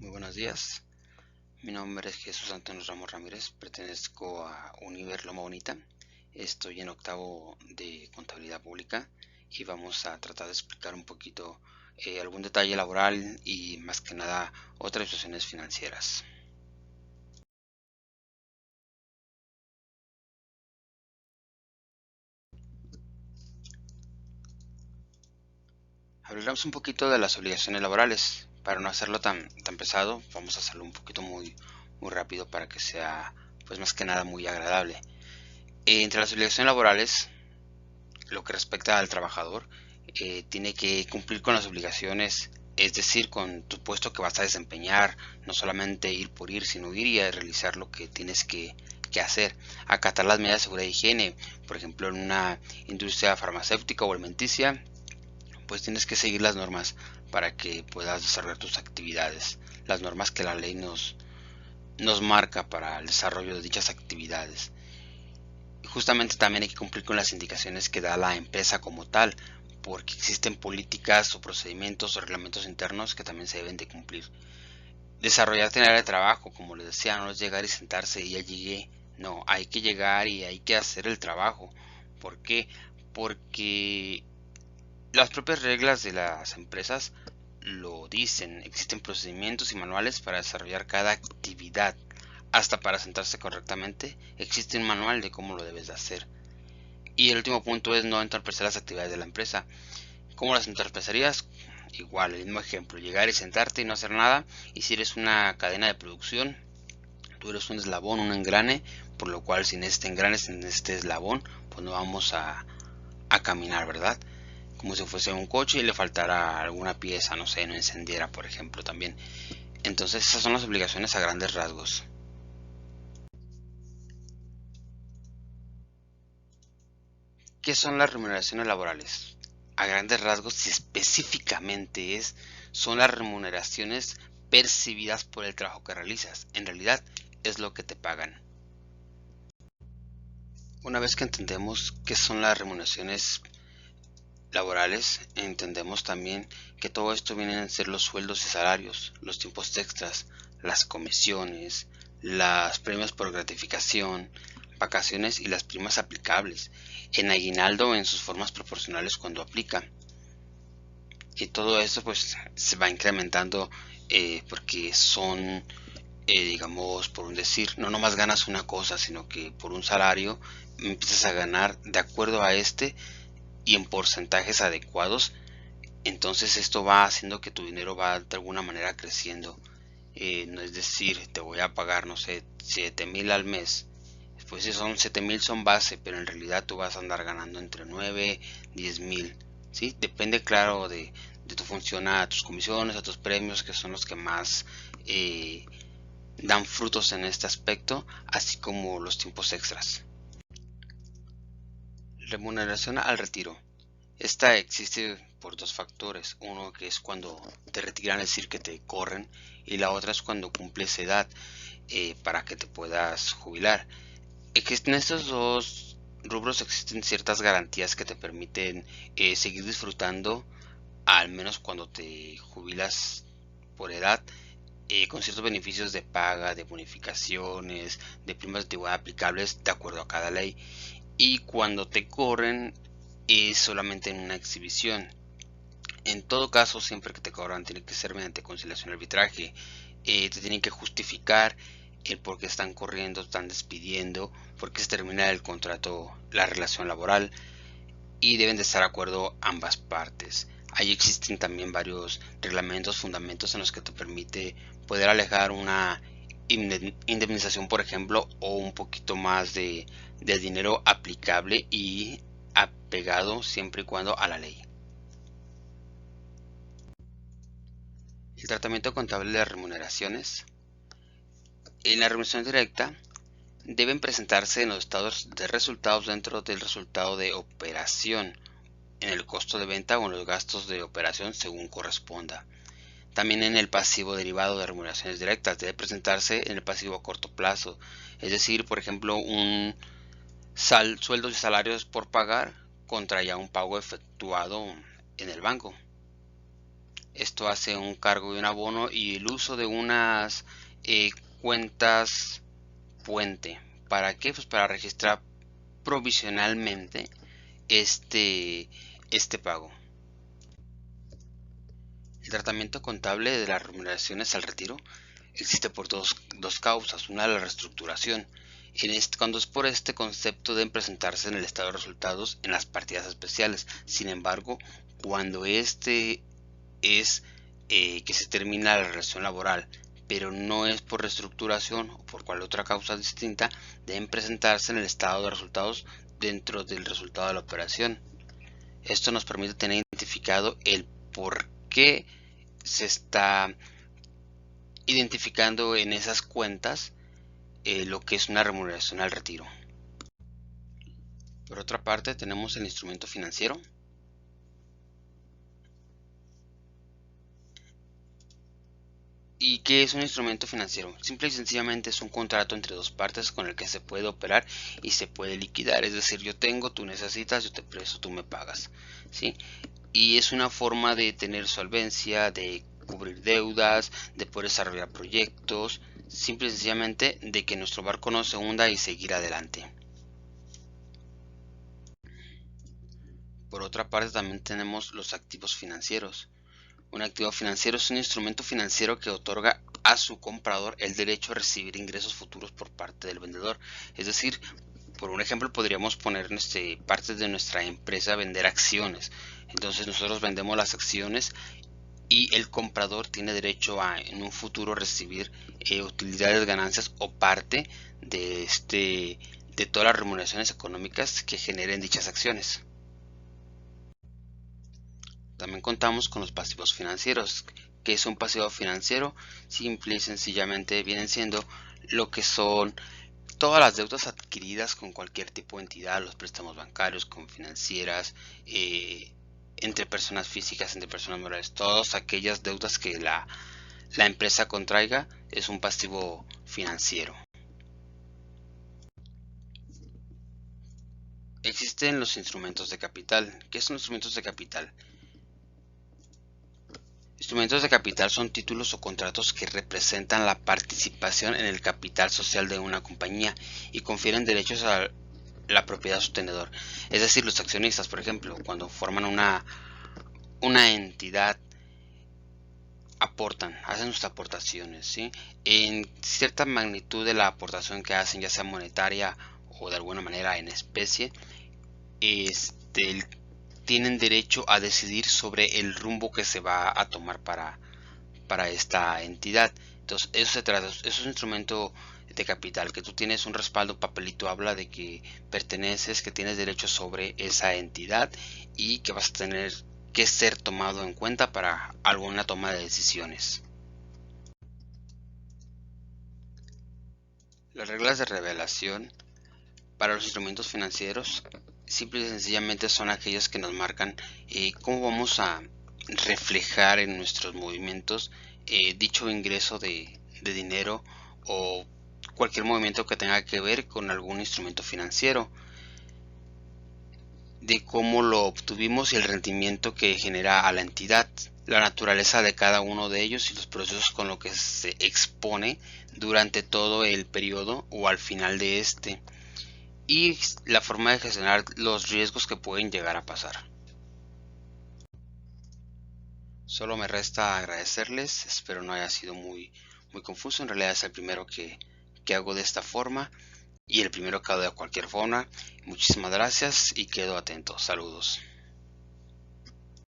Muy buenos días, mi nombre es Jesús Antonio Ramos Ramírez, pertenezco a Univer Loma Bonita, estoy en octavo de Contabilidad Pública y vamos a tratar de explicar un poquito algún detalle laboral y más que nada otras situaciones financieras. Hablaremos un poquito de las obligaciones laborales. Para no hacerlo tan pesado, vamos a hacerlo un poquito muy rápido para que sea, pues más que nada, muy agradable. Entre las obligaciones laborales, lo que respecta al trabajador, tiene que cumplir con las obligaciones, es decir, con tu puesto que vas a desempeñar, no solamente ir por ir, sino ir y a realizar lo que tienes que hacer, acatar las medidas de seguridad y higiene. Por ejemplo, en una industria farmacéutica o alimenticia, pues tienes que seguir las normas para que puedas desarrollar tus actividades, las normas que la ley nos marca para el desarrollo de dichas actividades. Justamente también hay que cumplir con las indicaciones que da la empresa como tal, porque existen políticas o procedimientos o reglamentos internos que también se deben de cumplir. Desarrollar en área de trabajo, como les decía, no es llegar y sentarse y ya llegué. No, hay que llegar y hay que hacer el trabajo. ¿Por qué? Porque las propias reglas de las empresas lo dicen. Existen procedimientos y manuales para desarrollar cada actividad. Hasta para sentarse correctamente, existe un manual de cómo lo debes de hacer. Y el último punto es no entorpecer las actividades de la empresa. ¿Cómo las entorpecerías? Igual, el mismo ejemplo, llegar y sentarte y no hacer nada. Y si eres una cadena de producción, tú eres un eslabón, un engrane, por lo cual sin este engrane, sin este eslabón, pues no vamos a caminar, ¿verdad? Como si fuese un coche y le faltara alguna pieza, no sé, no encendiera, por ejemplo, también. Entonces esas son las obligaciones a grandes rasgos. ¿Qué son las remuneraciones laborales? A grandes rasgos y específicamente son las remuneraciones percibidas por el trabajo que realizas. En realidad es lo que te pagan. Una vez que entendemos qué son las remuneraciones laborales, entendemos también que todo esto vienen a ser los sueldos y salarios, los tiempos extras, las comisiones, los premios por gratificación, vacaciones y las primas aplicables, en aguinaldo en sus formas proporcionales cuando aplica. Y todo esto pues se va incrementando porque son, digamos, por un decir, no nomás ganas una cosa, sino que por un salario empiezas a ganar de acuerdo a este y en porcentajes adecuados. Entonces esto va haciendo que tu dinero va de alguna manera creciendo. No es decir, te voy a pagar, no sé, 7,000 al mes. Pues si son 7,000 son base, pero en realidad tú vas a andar ganando entre 9, 10,000. ¿Sí? Depende, claro, de tu función, a tus comisiones, a tus premios, que son los que más dan frutos en este aspecto, así como los tiempos extras. Remuneración al retiro. Esta existe por dos factores. Uno que es cuando te retiran, es decir, que te corren, y la otra es cuando cumples edad para que te puedas jubilar. En estos dos rubros existen ciertas garantías que te permiten seguir disfrutando, al menos cuando te jubilas por edad, con ciertos beneficios de paga, de bonificaciones, de primas de antigüedad aplicables de acuerdo a cada ley. Y cuando te corren es solamente en una exhibición. En todo caso, siempre que te cobran tiene que ser mediante conciliación y arbitraje. Te tienen que justificar el por qué están corriendo, están despidiendo, por qué se termina el contrato, la relación laboral, y deben de estar de acuerdo ambas partes. Ahí existen también varios reglamentos, fundamentos en los que te permite poder alejar una indemnización, por ejemplo, o un poquito más de dinero aplicable y apegado siempre y cuando a la ley. El tratamiento contable de las remuneraciones. En la remuneración directa deben presentarse en los estados de resultados dentro del resultado de operación, en el costo de venta o en los gastos de operación según corresponda. También en el pasivo derivado de remuneraciones directas debe presentarse en el pasivo a corto plazo, es decir, por ejemplo, un sueldos y salarios por pagar contra ya un pago efectuado en el banco. Esto hace un cargo y un abono y el uso de unas cuentas puente. ¿Para qué? Pues para registrar provisionalmente este pago. El tratamiento contable de las remuneraciones al retiro existe por dos causas. Una, la reestructuración. Cuando es por este concepto deben presentarse en el estado de resultados en las partidas especiales. Sin embargo, cuando este es que se termina la relación laboral, pero no es por reestructuración o por cual otra causa distinta, deben presentarse en el estado de resultados dentro del resultado de la operación. Esto nos permite tener identificado el por qué se está identificando en esas cuentas lo que es una remuneración al retiro. Por otra parte, tenemos el instrumento financiero. ¿Y qué es un instrumento financiero? Simple y sencillamente es un contrato entre dos partes con el que se puede operar y se puede liquidar. Es decir, yo tengo, tú necesitas, yo te presto, tú me pagas, ¿sí? Y es una forma de tener solvencia, de cubrir deudas, de poder desarrollar proyectos, simple y sencillamente de que nuestro barco no se hunda y seguir adelante. Por otra parte, también tenemos los activos financieros. Un activo financiero es un instrumento financiero que otorga a su comprador el derecho a recibir ingresos futuros por parte del vendedor. Es decir, por un ejemplo, podríamos poner partes de nuestra empresa a vender acciones. Entonces nosotros vendemos las acciones y el comprador tiene derecho a en un futuro recibir utilidades, ganancias o parte de todas las remuneraciones económicas que generen dichas acciones. También contamos con los pasivos financieros. ¿Qué es un pasivo financiero? Simple y sencillamente vienen siendo lo que son todas las deudas adquiridas con cualquier tipo de entidad, los préstamos bancarios, con financieras, entre personas físicas, entre personas morales, todas aquellas deudas que la empresa contraiga es un pasivo financiero. Existen los instrumentos de capital. ¿Qué son los instrumentos de capital? Instrumentos de capital son títulos o contratos que representan la participación en el capital social de una compañía y confieren derechos a la propiedad de su tenedor. Es decir, los accionistas, por ejemplo, cuando forman una entidad, aportan, hacen sus aportaciones, ¿sí? En cierta magnitud de la aportación que hacen, ya sea monetaria o de alguna manera en especie, este, tienen derecho a decidir sobre el rumbo que se va a tomar para esta entidad. Entonces, eso se trata, eso es un instrumento de capital, que tú tienes un respaldo, papelito habla de que perteneces, que tienes derecho sobre esa entidad y que vas a tener que ser tomado en cuenta para alguna toma de decisiones. Las reglas de revelación para los instrumentos financieros simple y sencillamente son aquellas que nos marcan cómo vamos a reflejar en nuestros movimientos dicho ingreso de dinero o cualquier movimiento que tenga que ver con algún instrumento financiero, de cómo lo obtuvimos y el rendimiento que genera a la entidad, la naturaleza de cada uno de ellos y los procesos con los que se expone durante todo el periodo o al final de este, y la forma de gestionar los riesgos que pueden llegar a pasar. Solo me resta agradecerles, espero no haya sido muy confuso, en realidad es el primero que hago de esta forma y el primero que hago de cualquier forma. Muchísimas gracias y quedo atento. Saludos.